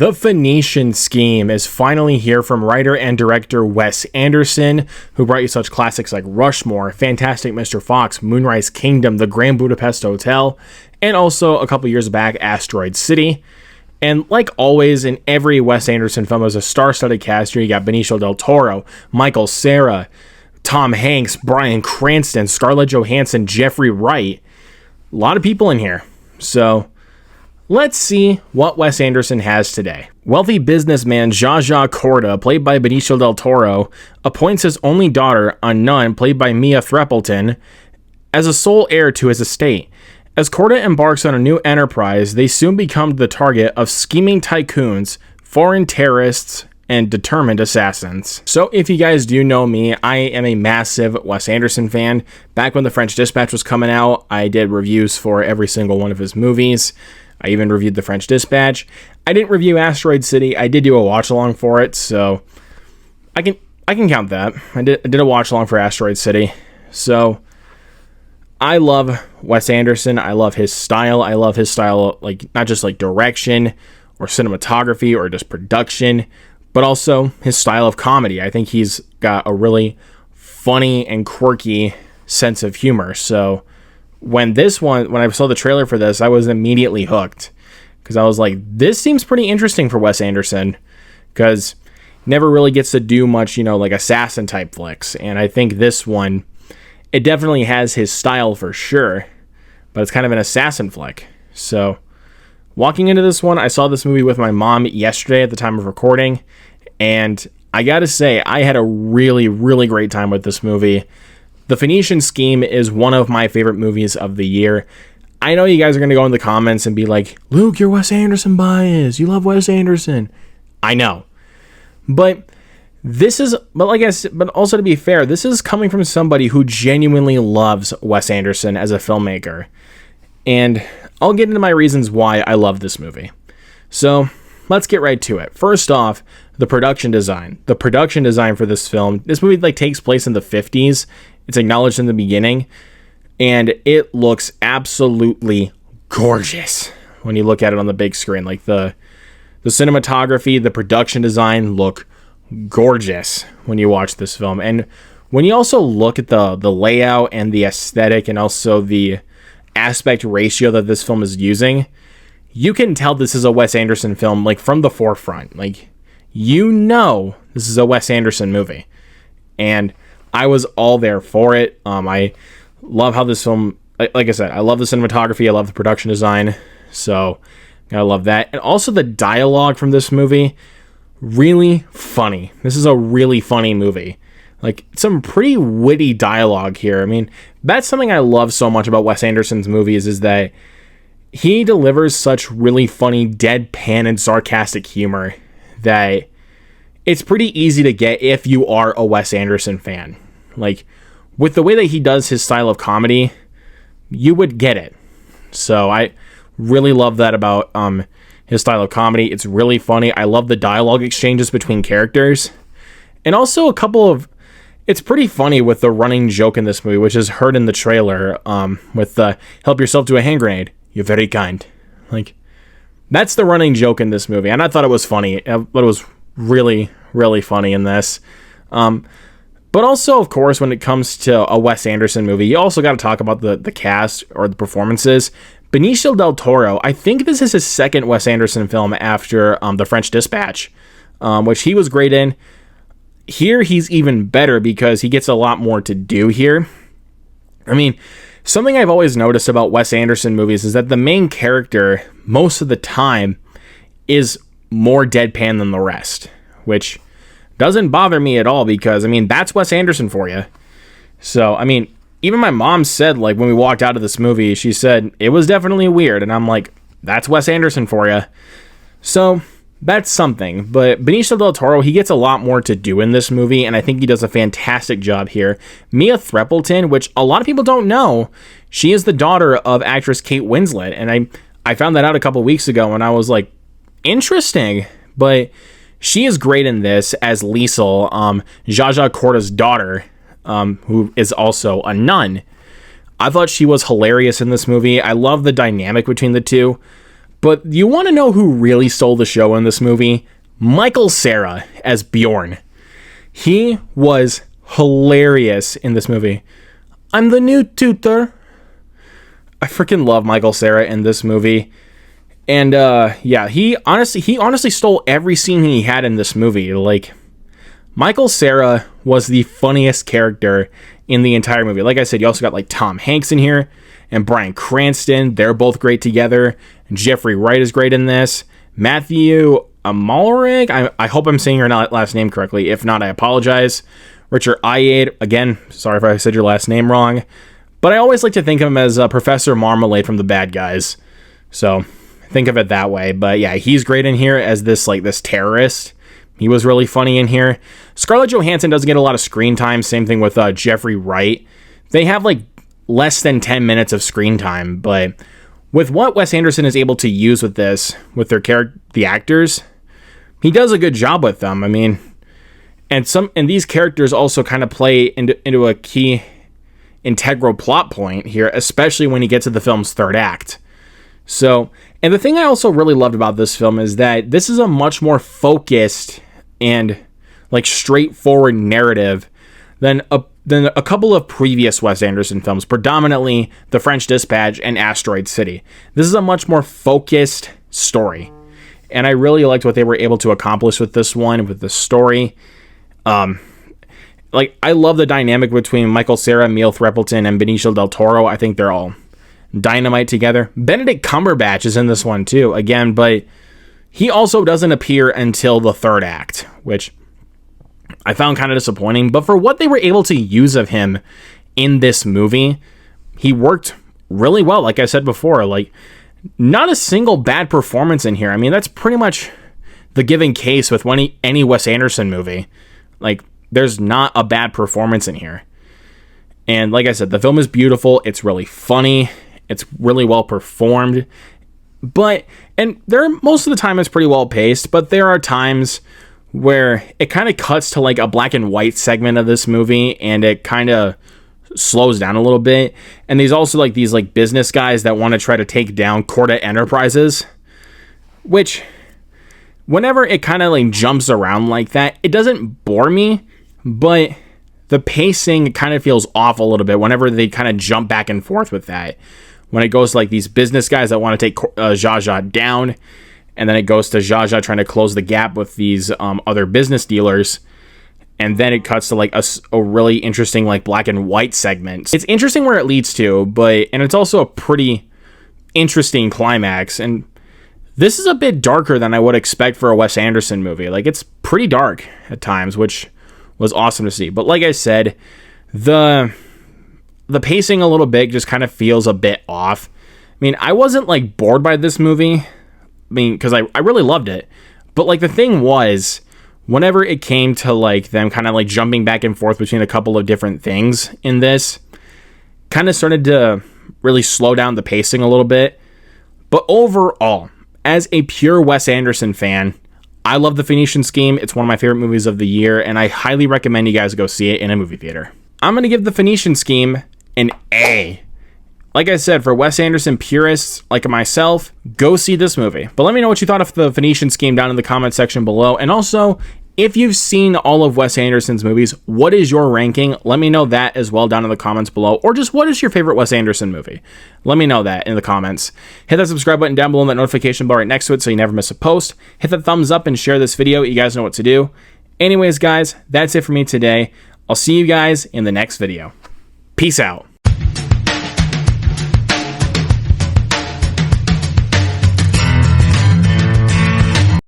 The Phoenician Scheme is finally here from writer and director Wes Anderson, who brought you such classics like Rushmore, Fantastic Mr. Fox, Moonrise Kingdom, The Grand Budapest Hotel, and also a couple years back, Asteroid City. And like always, in every Wes Anderson film, there's a star-studded cast here. You got Benicio del Toro, Michael Cera, Tom Hanks, Bryan Cranston, Scarlett Johansson, Jeffrey Wright. A lot of people in here. So let's see what Wes Anderson has today. Wealthy businessman Zsa Zsa Corda, played by Benicio del Toro, appoints his only daughter, a nun, played by Mia Threapleton, as a sole heir to his estate. As Corda embarks on a new enterprise, they soon become the target of scheming tycoons, foreign terrorists, and determined assassins. So if you guys do know me, I am a massive Wes Anderson fan. Back when The French Dispatch was coming out, I did reviews for every single one of his movies. I even reviewed The French Dispatch. I didn't review Asteroid City. I did do a watch-along for it, so I can count that. I did a watch-along for Asteroid City. So I love Wes Anderson. I love his style. I love his style, like not just like direction or cinematography or just production, but also his style of comedy. I think he's got a really funny and quirky sense of humor. So when I saw the trailer for this, I was immediately hooked because I was like, this seems pretty interesting for Wes Anderson because never really gets to do much, like assassin type flicks. And I think this one, it definitely has his style for sure, but it's kind of an assassin flick. So walking into this one, I saw this movie with my mom yesterday at the time of recording, and I gotta say, I had a really, really great time with this movie. The Phoenician Scheme is one of my favorite movies of the year. I know you guys are going to go in the comments and be like, Luke, you're Wes Anderson biased. You love Wes Anderson. I know. But also to be fair, this is coming from somebody who genuinely loves Wes Anderson as a filmmaker. And I'll get into my reasons why I love this movie. So let's get right to it. First off, the production design. The production design for this movie takes place in the 50s. It's acknowledged in the beginning, and it looks absolutely gorgeous when you look at it on the big screen. Like the cinematography, the production design look gorgeous when you watch this film. And when you also look at the layout and the aesthetic and also the aspect ratio that this film is using, you can tell this is a Wes Anderson film, like from the forefront. Like, this is a Wes Anderson movie. And I was all there for it. I love how this film, like I said, I love the cinematography. I love the production design. So I love that. And also the dialogue from this movie, really funny. This is a really funny movie. Like, some pretty witty dialogue here. I mean, that's something I love so much about Wes Anderson's movies, is that he delivers such really funny, deadpan and sarcastic humor that it's pretty easy to get if you are a Wes Anderson fan. Like, with the way that he does his style of comedy, you would get it. So I really love that about his style of comedy. It's really funny. I love the dialogue exchanges between characters. And also it's pretty funny with the running joke in this movie, which is heard in the trailer, with the help yourself to a hand grenade. You're very kind. Like, that's the running joke in this movie. And I thought it was funny. I thought it was really, really funny in this. But also, of course, when it comes to a Wes Anderson movie, you also got to talk about the cast or the performances. Benicio del Toro, I think this is his second Wes Anderson film after The French Dispatch, which he was great in. Here, he's even better because he gets a lot more to do here. I mean, something I've always noticed about Wes Anderson movies is that the main character, most of the time, is more deadpan than the rest, which doesn't bother me at all because, I mean, that's Wes Anderson for you. So, I mean, even my mom said, like, when we walked out of this movie, she said, it was definitely weird. And I'm like, that's Wes Anderson for you. So that's something. But Benicio del Toro, he gets a lot more to do in this movie, and I think he does a fantastic job here. Mia Threapleton, which a lot of people don't know, she is the daughter of actress Kate Winslet. And I found that out a couple weeks ago, and I was like, interesting. But she is great in this as Liesel, Zsa Zsa Corda's daughter, who is also a nun. I thought she was hilarious in this movie. I love the dynamic between the two. But you want to know who really stole the show in this movie? Michael Cera as Bjorn. He was hilarious in this movie. I'm the new tutor. I freaking love Michael Cera in this movie. And yeah, he honestly stole every scene he had in this movie. Like, Michael Cera was the funniest character in the entire movie. Like I said, you also got like Tom Hanks in here and Bryan Cranston. They're both great together. Jeffrey Wright is great in this. Mathieu Amalric, I hope I'm saying your last name correctly. If not, I apologize. Richard Ayoade, again, sorry if I said your last name wrong. But I always like to think of him as Professor Marmalade from The Bad Guys. So think of it that way. But yeah, he's great in here as this terrorist. He was really funny in here. Scarlett Johansson doesn't get a lot of screen time. Same thing with Jeffrey Wright. They have like less than 10 minutes of screen time. But with what Wes Anderson is able to use with this, with the actors, he does a good job with them. I mean, and these characters also kind of play into a key integral plot point here, especially when you get to the film's third act. So, and the thing I also really loved about this film is that this is a much more focused and like straightforward narrative than a couple of previous Wes Anderson films, predominantly The French Dispatch and Asteroid City. This is a much more focused story, and I really liked what they were able to accomplish with this one, with the story. Like, I love the dynamic between Michael Cera, Emil Threapleton, and Benicio del Toro. I think they're all dynamite together. Benedict Cumberbatch is in this one too, again, but he also doesn't appear until the third act, which I found kind of disappointing. But for what they were able to use of him in this movie, he worked really well. Like I said before, like, not a single bad performance in here. I mean, that's pretty much the given case with any Wes Anderson movie. Like, there's not a bad performance in here. And like I said, the film is beautiful. It's really funny. It's really well performed. And most of the time it's pretty well paced, but there are times where it kind of cuts to like a black and white segment of this movie and it kind of slows down a little bit. And there's also like these like business guys that want to try to take down Corda Enterprises, which whenever it kind of like jumps around like that, it doesn't bore me, but the pacing kind of feels off a little bit whenever they kind of jump back and forth with that. When it goes to like these business guys that want to take Zsa Zsa down, and then it goes to Zsa Zsa trying to close the gap with these other business dealers, and then it cuts to like a really interesting like black and white segment. It's interesting where it leads to, and it's also a pretty interesting climax, and this is a bit darker than I would expect for a Wes Anderson movie. Like, it's pretty dark at times, which was awesome to see. But like I said, the pacing a little bit just kind of feels a bit off. I mean, I wasn't like bored by this movie. I mean, because I really loved it. But like the thing was, whenever it came to like them kind of like jumping back and forth between a couple of different things in this, kind of started to really slow down the pacing a little bit. But overall, as a pure Wes Anderson fan, I love The Phoenician Scheme. It's one of my favorite movies of the year, and I highly recommend you guys go see it in a movie theater. I'm going to give The Phoenician Scheme an A. Like I said, for Wes Anderson purists like myself, go see this movie. But let me know what you thought of The Phoenician Scheme down in the comment section below. And also, if you've seen all of Wes Anderson's movies, what is your ranking? Let me know that as well down in the comments below. Or just what is your favorite Wes Anderson movie? Let me know that in the comments. Hit that subscribe button down below and that notification bell right next to it so you never miss a post. Hit that thumbs up and share this video. You guys know what to do. Anyways, guys, that's it for me today. I'll see you guys in the next video. Peace out.